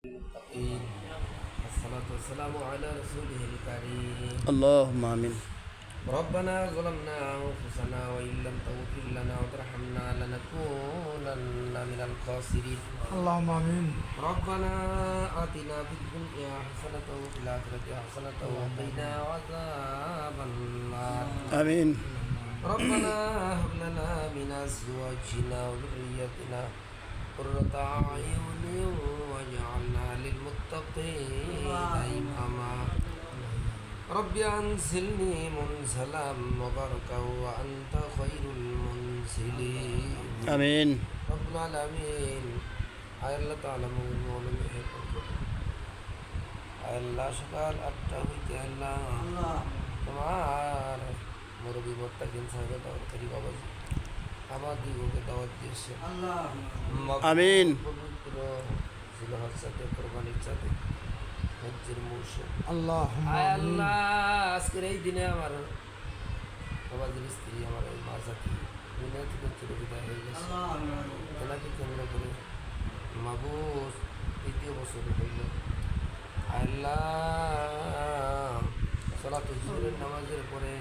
الصلاة والسلام على رسوله الكريم. اللهم آمين. ربنا ظلمنا أنفسنا وإن لم تغفر لنا وترحمنا لنكونن من الخاسرين. اللهم آمين. ربنا آتنا في الدنيا حسنة وفي الآخرة حسنة وقنا عذاب النار. آمين. ربنا هب لنا من أزواجنا وذريتنا قرة أعين واجعلنا للمتقين إماما. رب أنزلني منزلا مباركا وأنت خير المنزلين. آمين. رب العالمين আল্লাহ তাআলা মুমিন আল্লাহ সকাল 8টা হইতে আল্লাহ তোমার মুরব্বী মুত্তাকিন সাহেবের দরকারি বাবাজি আমার দিগকে দাওয়াত দিয়েছে আমিন। পবিত্র জিলহজ সাথে কোরবানির সাথে হজ্জের মৌসুম আল্লাহুম্মা আয় আমিন। আল্লাহ আজকের এই দিনে আমার বাবাজির স্ত্রী আমার এই মা জাতি দুনিয়া থেকে চির বিদায় হয়ে গেছে। তেনাকে কেন্দ্র করে মাবুদ তৃতীয় বছর হইল। আল্লাহ সালাতুল জোহরের নামাজের পরে